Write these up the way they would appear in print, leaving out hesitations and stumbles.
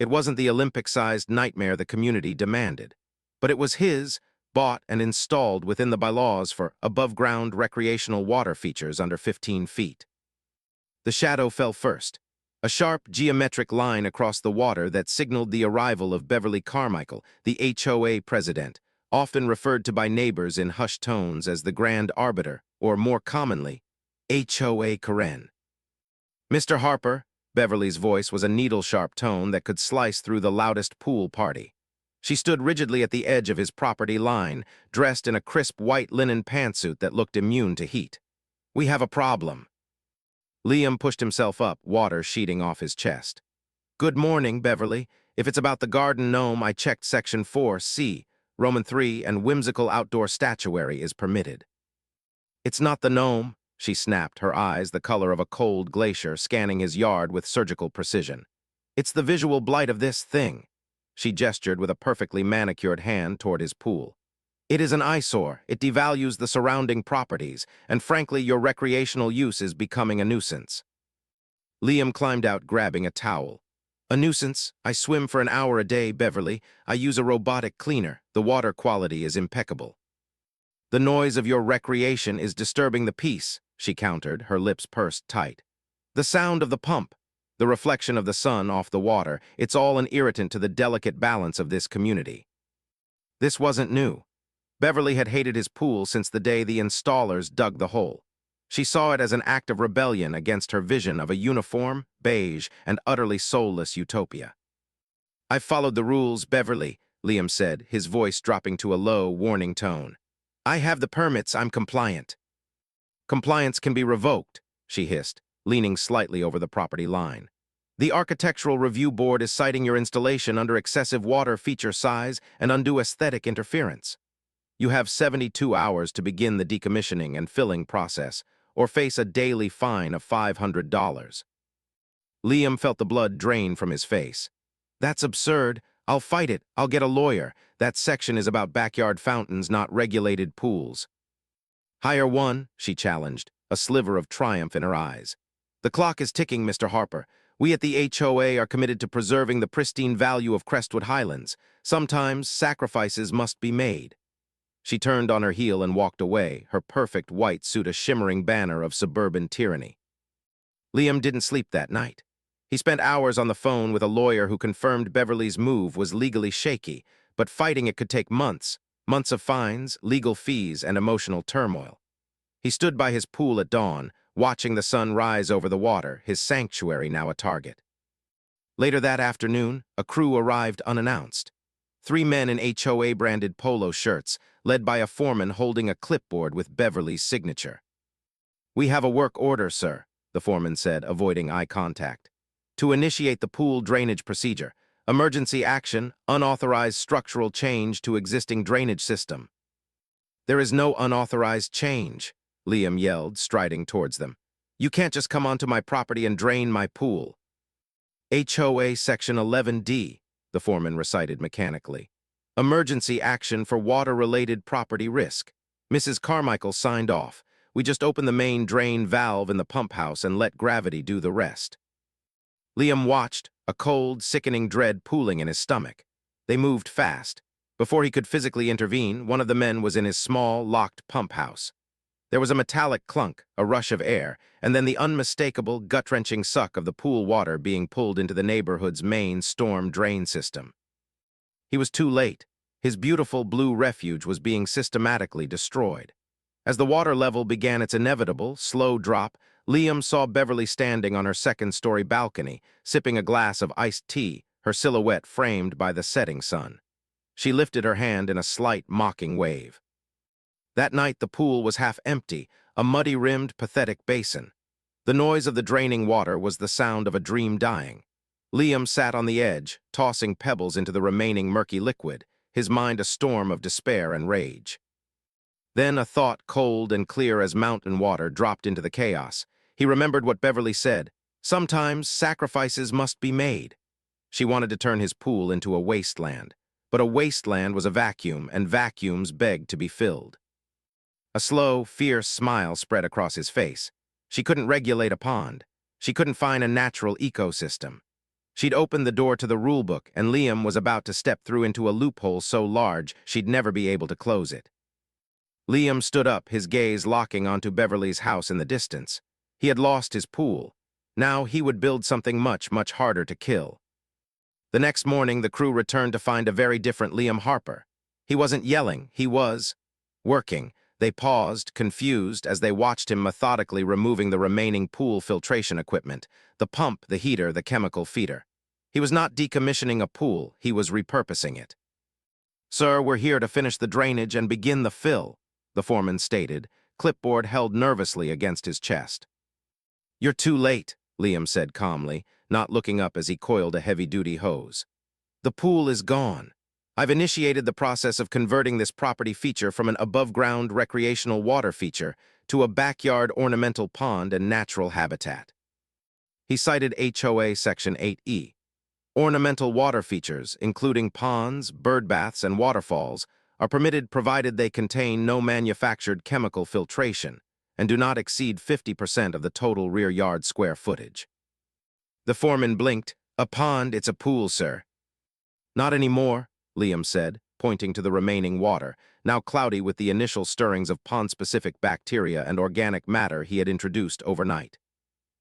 It wasn't the Olympic-sized nightmare the community demanded, but it was his, bought and installed within the bylaws for above-ground recreational water features under 15 feet. The shadow fell first, a sharp geometric line across the water that signaled the arrival of Beverly Carmichael, the HOA president, often referred to by neighbors in hushed tones as the Grand Arbiter, or more commonly, HOA Karen. Mr. Harper, Beverly's voice was a needle-sharp tone that could slice through the loudest pool party. She stood rigidly at the edge of his property line, dressed in a crisp white linen pantsuit that looked immune to heat. "We have a problem." Liam pushed himself up, water sheeting off his chest. "Good morning, Beverly. If it's about the garden gnome, I checked Section 4C, Roman 3, and whimsical outdoor statuary is permitted." "It's not the gnome," she snapped, her eyes the color of a cold glacier, scanning his yard with surgical precision. "It's the visual blight of this thing." She gestured with a perfectly manicured hand toward his pool. "It is an eyesore. It devalues the surrounding properties, and frankly, your recreational use is becoming a nuisance." Liam climbed out, grabbing a towel. "A nuisance? I swim for an hour a day, Beverly. I use a robotic cleaner. The water quality is impeccable." "The noise of your recreation is disturbing the peace," she countered, her lips pursed tight. "The sound of the pump, the reflection of the sun off the water, it's all an irritant to the delicate balance of this community." This wasn't new. Beverly had hated his pool since the day the installers dug the hole. She saw it as an act of rebellion against her vision of a uniform, beige, and utterly soulless utopia. "I've followed the rules, Beverly," Liam said, his voice dropping to a low, warning tone. "I have the permits, I'm compliant." "Compliance can be revoked," she hissed, leaning slightly over the property line. "The Architectural Review Board is citing your installation under excessive water feature size and undue aesthetic interference. You have 72 hours to begin the decommissioning and filling process, or face a daily fine of $500. Liam felt the blood drain from his face. "That's absurd. I'll fight it. I'll get a lawyer. That section is about backyard fountains, not regulated pools." "Hire one," she challenged, a sliver of triumph in her eyes. "The clock is ticking, Mr. Harper. We at the HOA are committed to preserving the pristine value of Crestwood Highlands. Sometimes sacrifices must be made." She turned on her heel and walked away, her perfect white suit a shimmering banner of suburban tyranny. Liam didn't sleep that night. He spent hours on the phone with a lawyer who confirmed Beverly's move was legally shaky, but fighting it could take months, months of fines, legal fees, and emotional turmoil. He stood by his pool at dawn, watching the sun rise over the water, his sanctuary now a target. Later that afternoon, a crew arrived unannounced. 3 men in HOA-branded polo shirts, led by a foreman holding a clipboard with Beverly's signature. "We have a work order, sir," the foreman said, avoiding eye contact. "To initiate the pool drainage procedure. Emergency action, unauthorized structural change to existing drainage system." "There is no unauthorized change," Liam yelled, striding towards them. "You can't just come onto my property and drain my pool." "HOA Section 11D, the foreman recited mechanically. "Emergency action for water-related property risk. Mrs. Carmichael signed off. We just open the main drain valve in the pump house and let gravity do the rest." Liam watched, a cold, sickening dread pooling in his stomach. They moved fast. Before he could physically intervene, one of the men was in his small, locked pump house. There was a metallic clunk, a rush of air, and then the unmistakable, gut-wrenching suck of the pool water being pulled into the neighborhood's main storm drain system. He was too late. His beautiful blue refuge was being systematically destroyed. As the water level began its inevitable, slow drop, Liam saw Beverly standing on her second-story balcony, sipping a glass of iced tea, her silhouette framed by the setting sun. She lifted her hand in a slight, mocking wave. That night the pool was half empty, a muddy-rimmed, pathetic basin. The noise of the draining water was the sound of a dream dying. Liam sat on the edge, tossing pebbles into the remaining murky liquid, his mind a storm of despair and rage. Then a thought cold and clear as mountain water dropped into the chaos. He remembered what Beverly said. Sometimes sacrifices must be made. She wanted to turn his pool into a wasteland. But a wasteland was a vacuum, and vacuums begged to be filled. A slow, fierce smile spread across his face. She couldn't regulate a pond. She couldn't find a natural ecosystem. She'd opened the door to the rulebook, and Liam was about to step through into a loophole so large she'd never be able to close it. Liam stood up, his gaze locking onto Beverly's house in the distance. He had lost his pool. Now he would build something much, much harder to kill. The next morning, the crew returned to find a very different Liam Harper. He wasn't yelling, he was working. They paused, confused, as they watched him methodically removing the remaining pool filtration equipment, the pump, the heater, the chemical feeder. He was not decommissioning a pool, he was repurposing it. "Sir, we're here to finish the drainage and begin the fill," the foreman stated, clipboard held nervously against his chest. "You're too late," Liam said calmly, not looking up as he coiled a heavy-duty hose. "The pool is gone. I've initiated the process of converting this property feature from an above-ground recreational water feature to a backyard ornamental pond and natural habitat." He cited HOA Section 8E. Ornamental water features, including ponds, bird baths, and waterfalls, are permitted provided they contain no manufactured chemical filtration and do not exceed 50% of the total rear yard square footage. The foreman blinked. "A pond, it's a pool, sir." "Not anymore," Liam said, pointing to the remaining water, now cloudy with the initial stirrings of pond-specific bacteria and organic matter he had introduced overnight.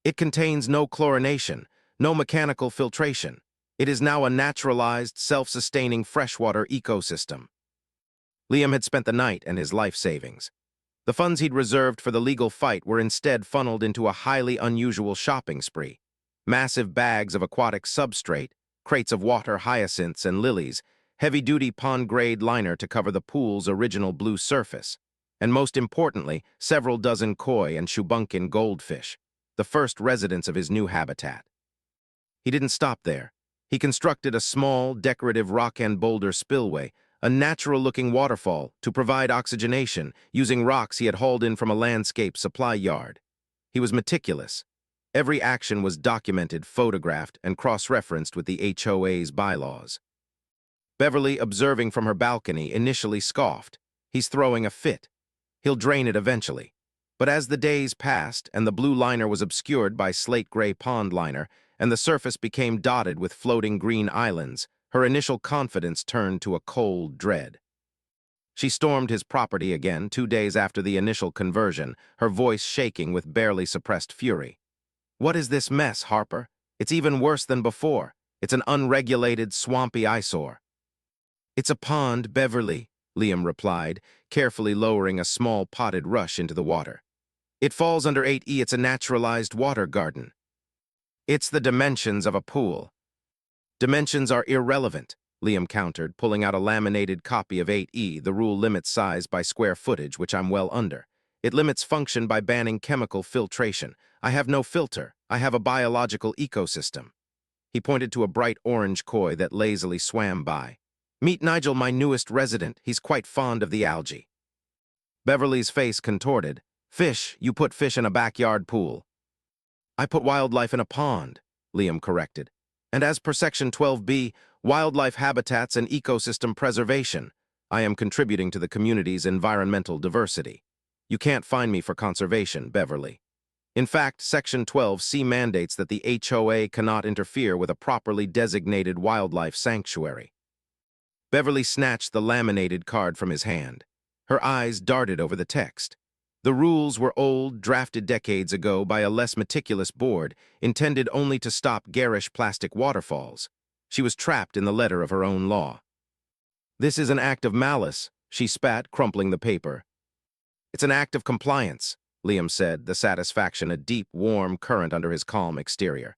"It contains no chlorination, no mechanical filtration. It is now a naturalized, self-sustaining freshwater ecosystem." Liam had spent the night and his life savings. The funds he'd reserved for the legal fight were instead funneled into a highly unusual shopping spree. Massive bags of aquatic substrate, crates of water hyacinths and lilies, heavy-duty pond-grade liner to cover the pool's original blue surface, and most importantly, several dozen koi and shubunkin goldfish, the first residents of his new habitat. He didn't stop there. He constructed a small, decorative rock and boulder spillway, a natural-looking waterfall, to provide oxygenation using rocks he had hauled in from a landscape supply yard. He was meticulous. Every action was documented, photographed, and cross-referenced with the HOA's bylaws. Beverly, observing from her balcony, initially scoffed. "He's throwing a fit. He'll drain it eventually." But as the days passed and the blue liner was obscured by slate-gray pond liner and the surface became dotted with floating green islands, her initial confidence turned to a cold dread. She stormed his property again 2 days after the initial conversion, her voice shaking with barely suppressed fury. "What is this mess, Harper? It's even worse than before. It's an unregulated, swampy eyesore." "It's a pond, Beverly," Liam replied, carefully lowering a small potted rush into the water. "It falls under 8E. It's a naturalized water garden." "It's the dimensions of a pool." "Dimensions are irrelevant," Liam countered, pulling out a laminated copy of 8E. "The rule limits size by square footage, which I'm well under. It limits function by banning chemical filtration. I have no filter. I have a biological ecosystem." He pointed to a bright orange koi that lazily swam by. "Meet Nigel, my newest resident. He's quite fond of the algae." Beverly's face contorted. "Fish, you put fish in a backyard pool." "I put wildlife in a pond," Liam corrected. "And as per Section 12B, wildlife habitats and ecosystem preservation, I am contributing to the community's environmental diversity. You can't find me for conservation, Beverly. In fact, Section 12C mandates that the HOA cannot interfere with a properly designated wildlife sanctuary." Beverly snatched the laminated card from his hand. Her eyes darted over the text. The rules were old, drafted decades ago by a less meticulous board, intended only to stop garish plastic waterfalls. She was trapped in the letter of her own law. "This is an act of malice," she spat, crumpling the paper. "It's an act of compliance," Liam said, the satisfaction a deep, warm current under his calm exterior.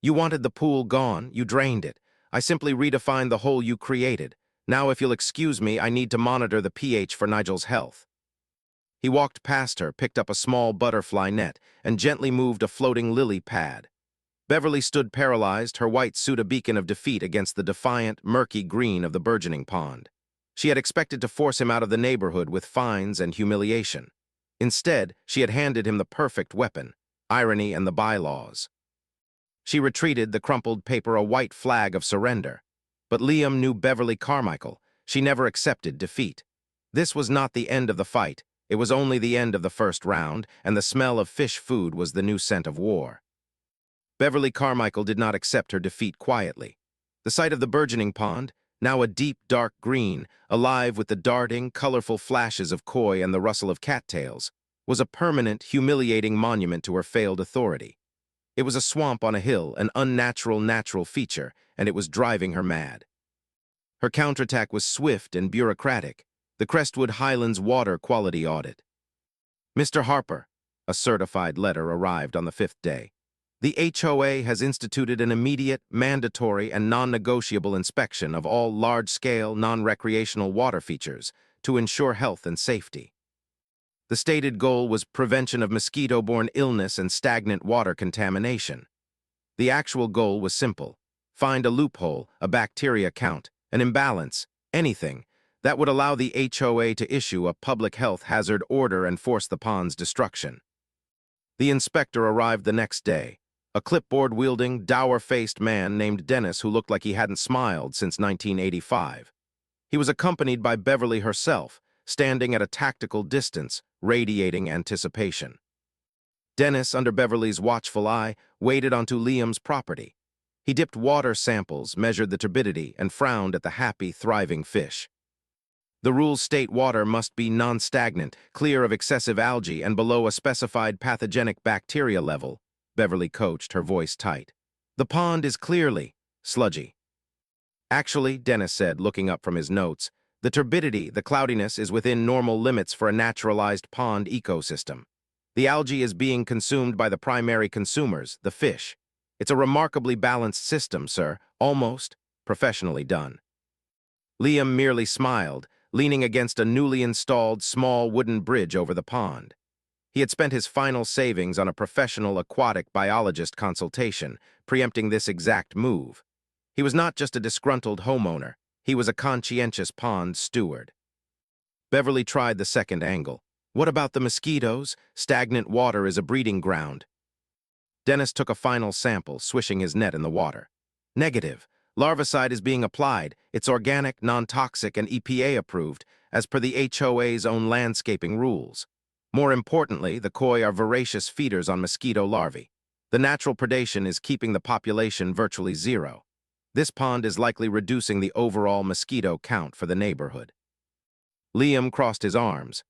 "You wanted the pool gone, you drained it. I simply redefined the hole you created. Now, if you'll excuse me, I need to monitor the pH for Nigel's health." He walked past her, picked up a small butterfly net, and gently moved a floating lily pad. Beverly stood paralyzed, her white suit a beacon of defeat against the defiant, murky green of the burgeoning pond. She had expected to force him out of the neighborhood with fines and humiliation. Instead, she had handed him the perfect weapon, irony and the bylaws. She retreated, the crumpled paper a white flag of surrender. But Liam knew Beverly Carmichael. She never accepted defeat. This was not the end of the fight. It was only the end of the first round, and the smell of fish food was the new scent of war. Beverly Carmichael did not accept her defeat quietly. The sight of the burgeoning pond, now a deep, dark green, alive with the darting, colorful flashes of koi and the rustle of cattails, was a permanent, humiliating monument to her failed authority. It was a swamp on a hill, an unnatural natural feature, and it was driving her mad. Her counterattack was swift and bureaucratic, the Crestwood Highlands Water Quality Audit. Mr. Harper, a certified letter arrived on the 5th day. The HOA has instituted an immediate, mandatory, and non-negotiable inspection of all large-scale, non-recreational water features to ensure health and safety. The stated goal was prevention of mosquito-borne illness and stagnant water contamination. The actual goal was simple: find a loophole, a bacteria count, an imbalance, anything that would allow the HOA to issue a public health hazard order and force the pond's destruction. The inspector arrived the next day, a clipboard-wielding, dour-faced man named Dennis who looked like he hadn't smiled since 1985. He was accompanied by Beverly herself, standing at a tactical distance, radiating anticipation. Dennis, under Beverly's watchful eye, waded onto Liam's property. He dipped water samples, measured the turbidity, and frowned at the happy, thriving fish. The rules state water must be non-stagnant, clear of excessive algae, and below a specified pathogenic bacteria level, Beverly coached, her voice tight. The pond is clearly sludgy. Actually, Dennis said, looking up from his notes, the turbidity, the cloudiness, is within normal limits for a naturalized pond ecosystem. The algae is being consumed by the primary consumers, the fish. It's a remarkably balanced system, sir, almost professionally done. Liam merely smiled, leaning against a newly installed small wooden bridge over the pond. He had spent his final savings on a professional aquatic biologist consultation, preempting this exact move. He was not just a disgruntled homeowner, he was a conscientious pond steward. Beverly tried the second angle. What about the mosquitoes? Stagnant water is a breeding ground. Dennis took a final sample, swishing his net in the water. Negative. Larvicide is being applied. It's organic, non-toxic, and EPA approved, as per the HOA's own landscaping rules. More importantly, the koi are voracious feeders on mosquito larvae. The natural predation is keeping the population virtually zero. This pond is likely reducing the overall mosquito count for the neighborhood. Liam crossed his arms.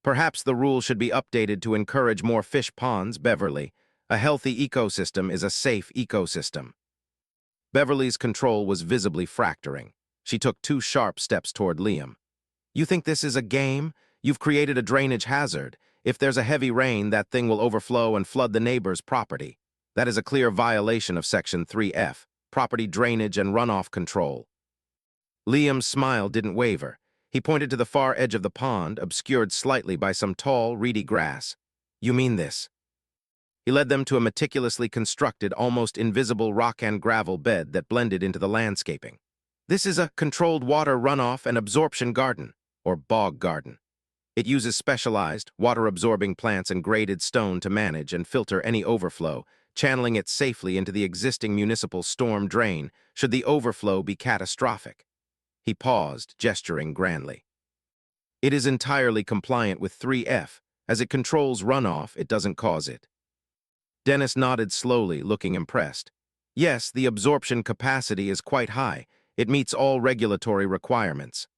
Perhaps the rule should be updated to encourage more fish ponds, Beverly. A healthy ecosystem is a safe ecosystem. Beverly's control was visibly fracturing. She took 2 sharp steps toward Liam. You think this is a game? You've created a drainage hazard. If there's a heavy rain, that thing will overflow and flood the neighbor's property. That is a clear violation of Section 3F, property drainage and runoff control. Liam's smile didn't waver. He pointed to the far edge of the pond, obscured slightly by some tall, reedy grass. You mean this? He led them to a meticulously constructed, almost invisible rock and gravel bed that blended into the landscaping. This is a controlled water runoff and absorption garden, or bog garden. It uses specialized, water-absorbing plants and graded stone to manage and filter any overflow, channeling it safely into the existing municipal storm drain should the overflow be catastrophic. He paused, gesturing grandly. It is entirely compliant with 3F. As it controls runoff, it doesn't cause it. Dennis nodded slowly, looking impressed. Yes, the absorption capacity is quite high. It meets all regulatory requirements.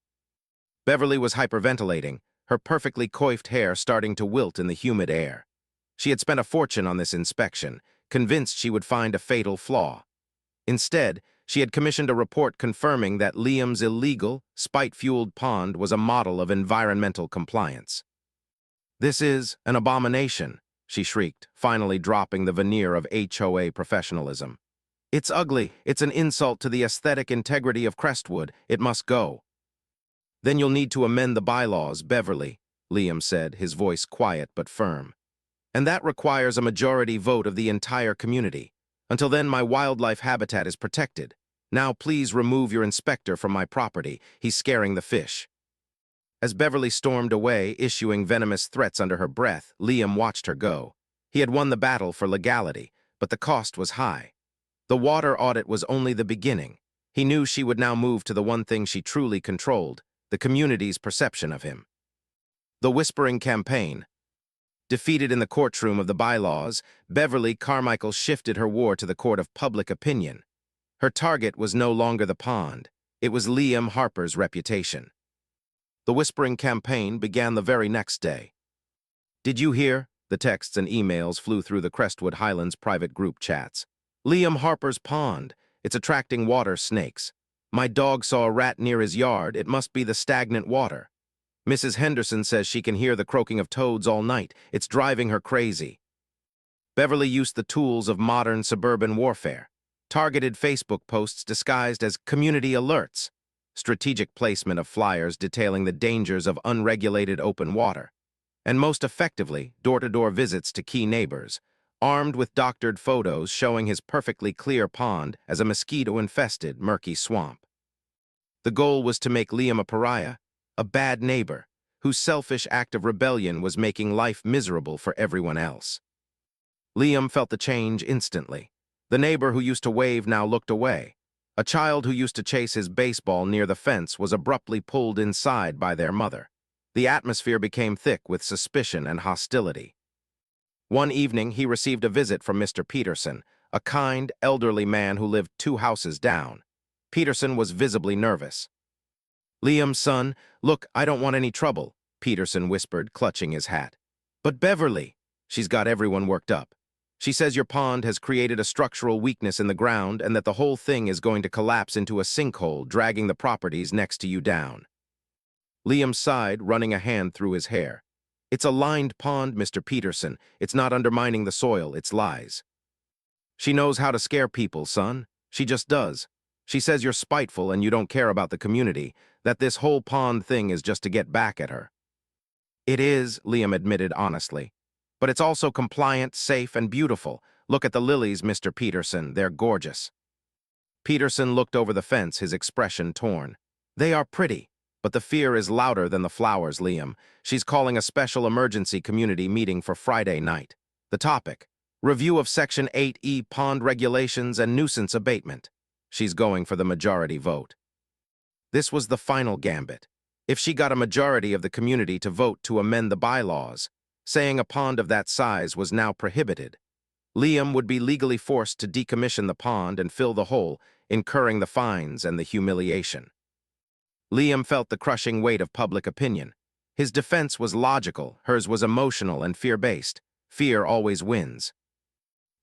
Beverly was hyperventilating, her perfectly coiffed hair starting to wilt in the humid air. She had spent a fortune on this inspection, convinced she would find a fatal flaw. Instead, she had commissioned a report confirming that Liam's illegal, spite-fueled pond was a model of environmental compliance. This is an abomination, she shrieked, finally dropping the veneer of HOA professionalism. It's ugly. It's an insult to the aesthetic integrity of Crestwood. It must go. Then you'll need to amend the bylaws, Beverly, Liam said, his voice quiet but firm. And that requires a majority vote of the entire community. Until then, my wildlife habitat is protected. Now please remove your inspector from my property. He's scaring the fish. As Beverly stormed away, issuing venomous threats under her breath, Liam watched her go. He had won the battle for legality, but the cost was high. The water audit was only the beginning. He knew she would now move to the one thing she truly controlled, the community's perception of him. The Whispering Campaign. Defeated in the courtroom of the bylaws, Beverly Carmichael shifted her war to the court of public opinion. Her target was no longer the pond. It was Liam Harper's reputation. The whispering campaign began the very next day. "Did you hear?" The texts and emails flew through the Crestwood Highlands private group chats. "Liam Harper's pond. It's attracting water snakes. My dog saw a rat near his yard. It must be the stagnant water. Mrs. Henderson says she can hear the croaking of toads all night. It's driving her crazy." Beverly used the tools of modern suburban warfare. Targeted Facebook posts disguised as community alerts. Strategic placement of flyers detailing the dangers of unregulated open water. And most effectively, door-to-door visits to key neighbors, armed with doctored photos showing his perfectly clear pond as a mosquito-infested, murky swamp. The goal was to make Liam a pariah, a bad neighbor, whose selfish act of rebellion was making life miserable for everyone else. Liam felt the change instantly. The neighbor who used to wave now looked away. A child who used to chase his baseball near the fence was abruptly pulled inside by their mother. The atmosphere became thick with suspicion and hostility. One evening, he received a visit from Mr. Peterson, a kind, elderly man who lived 2 houses down. Peterson was visibly nervous. "Liam, son, look, I don't want any trouble," Peterson whispered, clutching his hat. "But Beverly," she's got everyone worked up. "She says your pond has created a structural weakness in the ground and that the whole thing is going to collapse into a sinkhole, dragging the properties next to you down." Liam sighed, running a hand through his hair. "It's a lined pond, Mr. Peterson. It's not undermining the soil, it's lies." "She knows how to scare people, son. She just does. She says you're spiteful and you don't care about the community, that this whole pond thing is just to get back at her." "It is," Liam admitted honestly. "But it's also compliant, safe, and beautiful. Look at the lilies, Mr. Peterson. They're gorgeous." Peterson looked over the fence, his expression torn. "They are pretty. But the fear is louder than the flowers, Liam. She's calling a special emergency community meeting for Friday night. The topic: review of Section 8E pond regulations and nuisance abatement. She's going for the majority vote. This was the final gambit. If she got a majority of the community to vote to amend the bylaws, saying a pond of that size was now prohibited, Liam would be legally forced to decommission the pond and fill the hole, incurring the fines and the humiliation. Liam felt the crushing weight of public opinion. His defense was logical, hers was emotional and fear-based. Fear always wins.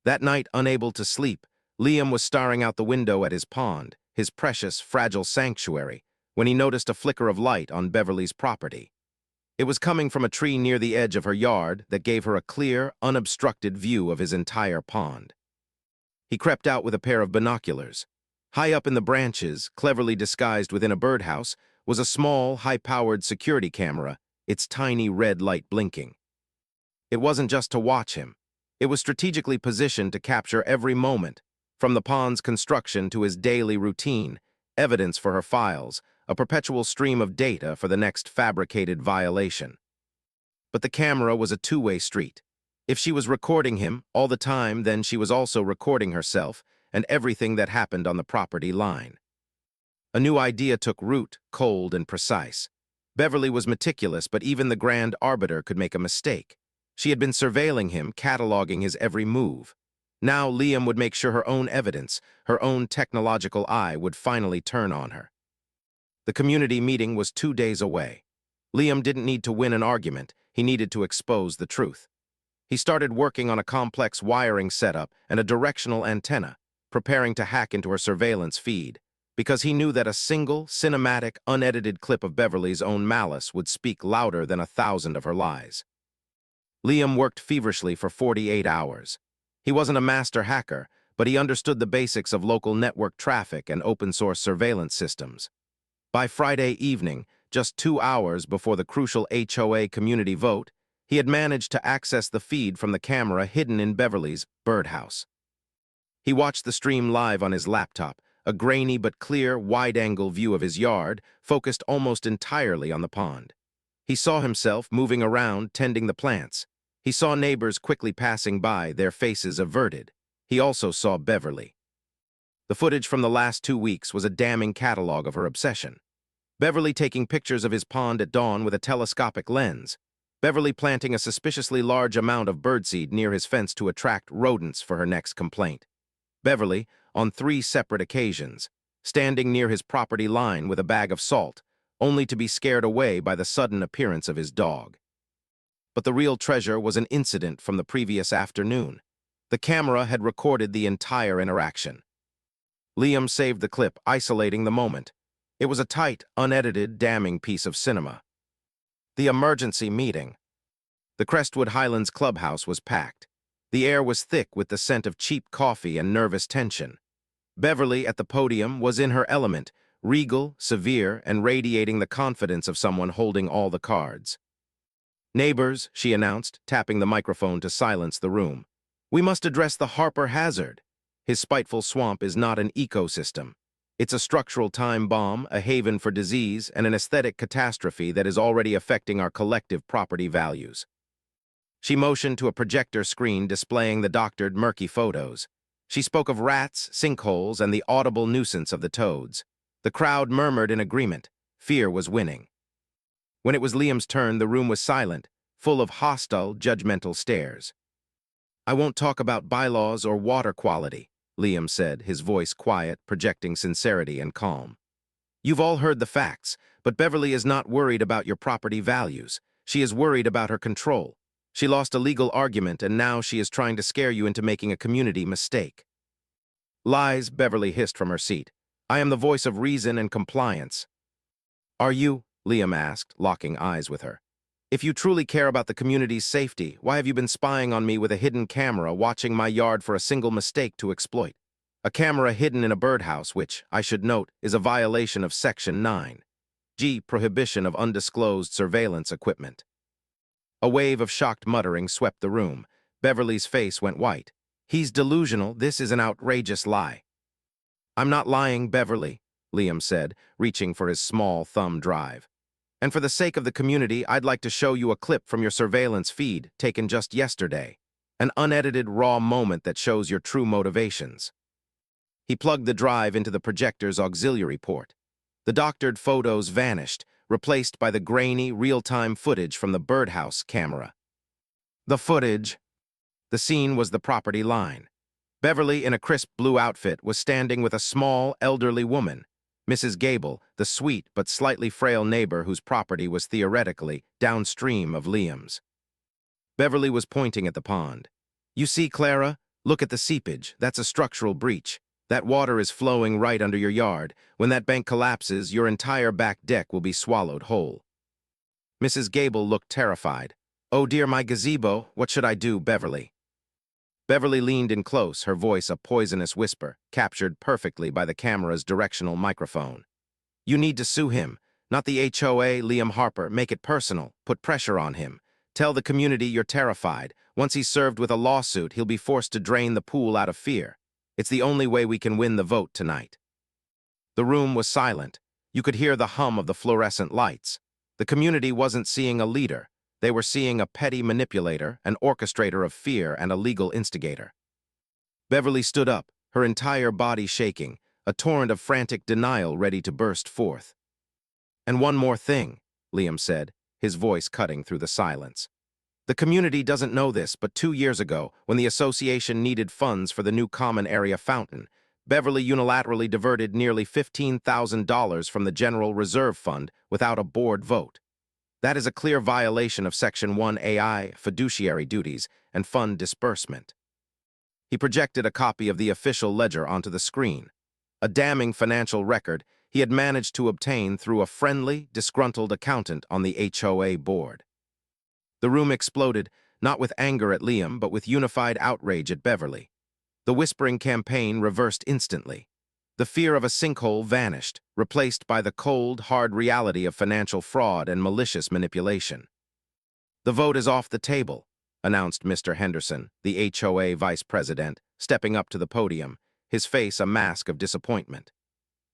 That night, unable to sleep, Liam was staring out the window at his pond, his precious, fragile sanctuary, when he noticed a flicker of light on Beverly's property. It was coming from a tree near the edge of her yard that gave her a clear, unobstructed view of his entire pond. He crept out with a pair of binoculars. High up in the branches, cleverly disguised within a birdhouse, was a small, high-powered security camera, its tiny red light blinking. It wasn't just to watch him. It was strategically positioned to capture every moment, from the pond's construction to his daily routine, evidence for her files, a perpetual stream of data for the next fabricated violation. But the camera was a two-way street. If she was recording him all the time, then she was also recording herself and everything that happened on the property line. A new idea took root, cold and precise. Beverly was meticulous, but even the grand arbiter could make a mistake. She had been surveilling him, cataloging his every move. Now Liam would make sure her own evidence, her own technological eye, would finally turn on her. The community meeting was 2 days away. Liam didn't need to win an argument, he needed to expose the truth. He started working on a complex wiring setup and a directional antenna, preparing to hack into her surveillance feed, because he knew that a single, cinematic, unedited clip of Beverly's own malice would speak louder than 1,000 of her lies. Liam worked feverishly for 48 hours. He wasn't a master hacker, but he understood the basics of local network traffic and open-source surveillance systems. By Friday evening, just 2 hours before the crucial HOA community vote, he had managed to access the feed from the camera hidden in Beverly's birdhouse. He watched the stream live on his laptop, a grainy but clear, wide-angle view of his yard, focused almost entirely on the pond. He saw himself moving around, tending the plants. He saw neighbors quickly passing by, their faces averted. He also saw Beverly. The footage from the last 2 weeks was a damning catalog of her obsession. Beverly taking pictures of his pond at dawn with a telescopic lens. Beverly planting a suspiciously large amount of birdseed near his fence to attract rodents for her next complaint. Beverly, on 3 separate occasions, standing near his property line with a bag of salt, only to be scared away by the sudden appearance of his dog. But the real treasure was an incident from the previous afternoon. The camera had recorded the entire interaction. Liam saved the clip, isolating the moment. It was a tight, unedited, damning piece of cinema. The emergency meeting. The Crestwood Highlands clubhouse was packed. The air was thick with the scent of cheap coffee and nervous tension. Beverly, at the podium, was in her element, regal, severe, and radiating the confidence of someone holding all the cards. "Neighbors," she announced, tapping the microphone to silence the room. "We must address the Harper hazard. His spiteful swamp is not an ecosystem. It's a structural time bomb, a haven for disease, and an aesthetic catastrophe that is already affecting our collective property values." She motioned to a projector screen displaying the doctored, murky photos. She spoke of rats, sinkholes, and the audible nuisance of the toads. The crowd murmured in agreement. Fear was winning. When it was Liam's turn, the room was silent, full of hostile, judgmental stares. "I won't talk about bylaws or water quality," Liam said, his voice quiet, projecting sincerity and calm. "You've all heard the facts, but Beverly is not worried about your property values. She is worried about her control. She lost a legal argument, and now she is trying to scare you into making a community mistake." "Lies," Beverly hissed from her seat. "I am the voice of reason and compliance." "Are you?" Liam asked, locking eyes with her. "If you truly care about the community's safety, why have you been spying on me with a hidden camera, watching my yard for a single mistake to exploit? A camera hidden in a birdhouse, which, I should note, is a violation of Section 9G, prohibition of undisclosed surveillance equipment." A wave of shocked muttering swept the room. Beverly's face went white. "He's delusional. This is an outrageous lie." "I'm not lying, Beverly," Liam said, reaching for his small thumb drive. "And for the sake of the community, I'd like to show you a clip from your surveillance feed taken just yesterday. An unedited, raw moment that shows your true motivations." He plugged the drive into the projector's auxiliary port. The doctored photos vanished, replaced by the grainy, real-time footage from the birdhouse camera. The footage. The scene was the property line. Beverly, in a crisp blue outfit, was standing with a small, elderly woman, Mrs. Gable, the sweet but slightly frail neighbor whose property was theoretically downstream of Liam's. Beverly was pointing at the pond. "You see, Clara? Look at the seepage. That's a structural breach. That water is flowing right under your yard. When that bank collapses, your entire back deck will be swallowed whole." Mrs. Gable looked terrified. "Oh dear, my gazebo. What should I do, Beverly?" Beverly leaned in close, her voice a poisonous whisper, captured perfectly by the camera's directional microphone. "You need to sue him. Not the HOA, Liam Harper. Make it personal. Put pressure on him. Tell the community you're terrified. Once he's served with a lawsuit, he'll be forced to drain the pool out of fear. It's the only way we can win the vote tonight." The room was silent. You could hear the hum of the fluorescent lights. The community wasn't seeing a leader. They were seeing a petty manipulator, an orchestrator of fear, and a legal instigator. Beverly stood up, her entire body shaking, a torrent of frantic denial ready to burst forth. "And one more thing," Liam said, his voice cutting through the silence. "The community doesn't know this, but 2 years ago, when the association needed funds for the new common area fountain, Beverly unilaterally diverted nearly $15,000 from the General Reserve Fund without a board vote. That is a clear violation of Section 1AI, fiduciary duties, and fund disbursement." He projected a copy of the official ledger onto the screen, a damning financial record he had managed to obtain through a friendly, disgruntled accountant on the HOA board. The room exploded, not with anger at Liam, but with unified outrage at Beverly. The whispering campaign reversed instantly. The fear of a sinkhole vanished, replaced by the cold, hard reality of financial fraud and malicious manipulation. "The vote is off the table," announced Mr. Henderson, the HOA vice president, stepping up to the podium, his face a mask of disappointment.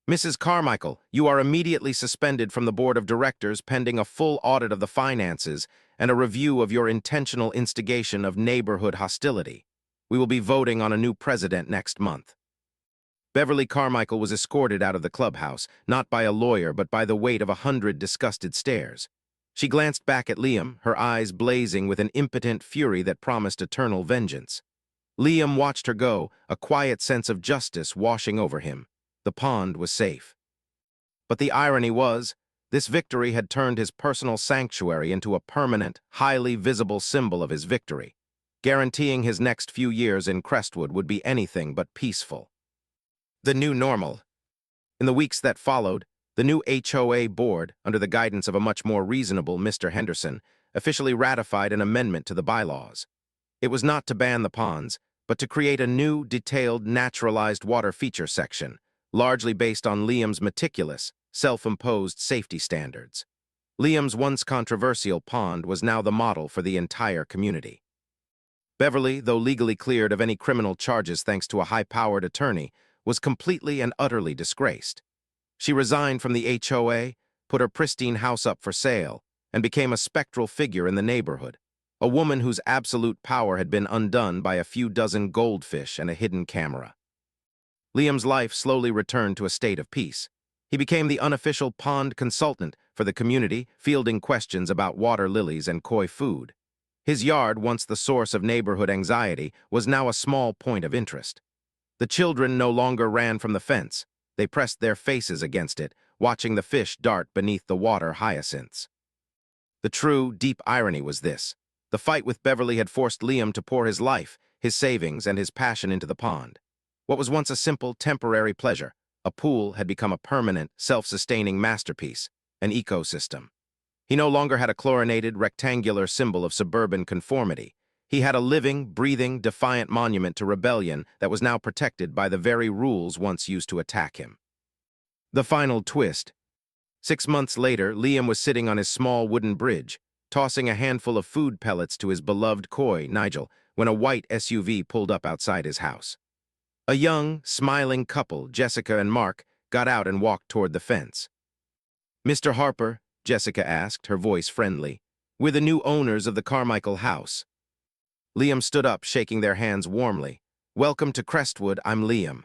"Mrs. Carmichael, you are immediately suspended from the board of directors pending a full audit of the finances and a review of your intentional instigation of neighborhood hostility. We will be voting on a new president next month." Beverly Carmichael was escorted out of the clubhouse, not by a lawyer but by the weight of 100 disgusted stares. She glanced back at Liam, her eyes blazing with an impotent fury that promised eternal vengeance. Liam watched her go, a quiet sense of justice washing over him. The pond was safe. But the irony was, this victory had turned his personal sanctuary into a permanent, highly visible symbol of his victory, guaranteeing his next few years in Crestwood would be anything but peaceful. The new normal. In the weeks that followed, the new HOA board, under the guidance of a much more reasonable Mr. Henderson, officially ratified an amendment to the bylaws. It was not to ban the ponds, but to create a new, detailed, naturalized water feature section, largely based on Liam's meticulous, self-imposed safety standards. Liam's once controversial pond was now the model for the entire community. Beverly, though legally cleared of any criminal charges thanks to a high-powered attorney, was completely and utterly disgraced. She resigned from the HOA, put her pristine house up for sale, and became a spectral figure in the neighborhood, a woman whose absolute power had been undone by a few dozen goldfish and a hidden camera. Liam's life slowly returned to a state of peace. He became the unofficial pond consultant for the community, fielding questions about water lilies and koi food. His yard, once the source of neighborhood anxiety, was now a small point of interest. The children no longer ran from the fence. They pressed their faces against it, watching the fish dart beneath the water hyacinths. The true, deep irony was this. The fight with Beverly had forced Liam to pour his life, his savings, and his passion into the pond. What was once a simple, temporary pleasure, a pool, had become a permanent, self-sustaining masterpiece, an ecosystem. He no longer had a chlorinated, rectangular symbol of suburban conformity. He had a living, breathing, defiant monument to rebellion that was now protected by the very rules once used to attack him. The final twist. 6 months later, Liam was sitting on his small wooden bridge, tossing a handful of food pellets to his beloved koi, Nigel, when a white SUV pulled up outside his house. A young, smiling couple, Jessica and Mark, got out and walked toward the fence. "Mr. Harper," Jessica asked, her voice friendly, "we're the new owners of the Carmichael house." Liam stood up, shaking their hands warmly. "Welcome to Crestwood, I'm Liam."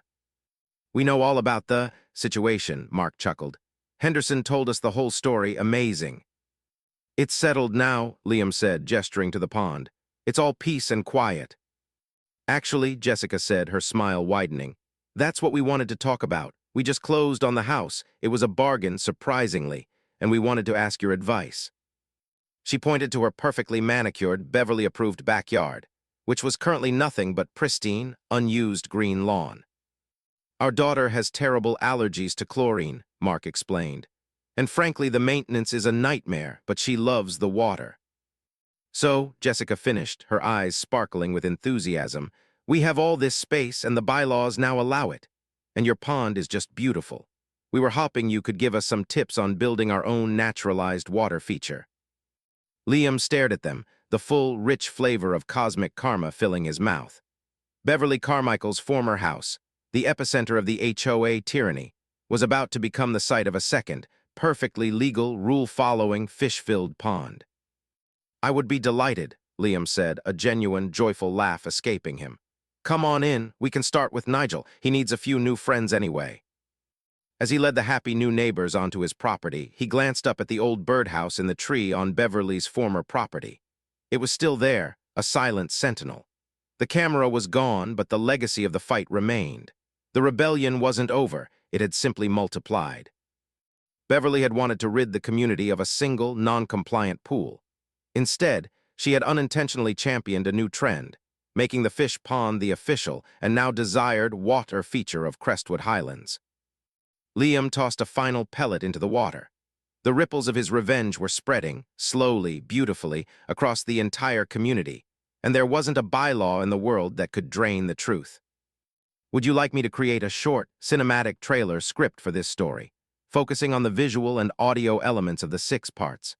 "We know all about the situation," Mark chuckled. "Henderson told us the whole story, amazing." "It's settled now," Liam said, gesturing to the pond. "It's all peace and quiet." "Actually," Jessica said, her smile widening, "that's what we wanted to talk about. We just closed on the house. It was a bargain, surprisingly, and we wanted to ask your advice." She pointed to her perfectly manicured, Beverly-approved backyard, which was currently nothing but pristine, unused green lawn. "Our daughter has terrible allergies to chlorine," Mark explained. "And frankly, the maintenance is a nightmare, but she loves the water." "So," Jessica finished, her eyes sparkling with enthusiasm, "we have all this space and the bylaws now allow it. And your pond is just beautiful. We were hoping you could give us some tips on building our own naturalized water feature." Liam stared at them, the full, rich flavor of cosmic karma filling his mouth. Beverly Carmichael's former house, the epicenter of the HOA tyranny, was about to become the site of a second, perfectly legal, rule-following, fish-filled pond. "I would be delighted," Liam said, a genuine, joyful laugh escaping him. "Come on in, we can start with Nigel. He needs a few new friends anyway." As he led the happy new neighbors onto his property, he glanced up at the old birdhouse in the tree on Beverly's former property. It was still there, a silent sentinel. The camera was gone, but the legacy of the fight remained. The rebellion wasn't over, it had simply multiplied. Beverly had wanted to rid the community of a single, non-compliant pool. Instead, she had unintentionally championed a new trend, making the fish pond the official and now desired water feature of Crestwood Highlands. Liam tossed a final pellet into the water. The ripples of his revenge were spreading, slowly, beautifully, across the entire community, and there wasn't a bylaw in the world that could drain the truth. "Would you like me to create a short, cinematic trailer script for this story, focusing on the visual and audio elements of the 6 parts?"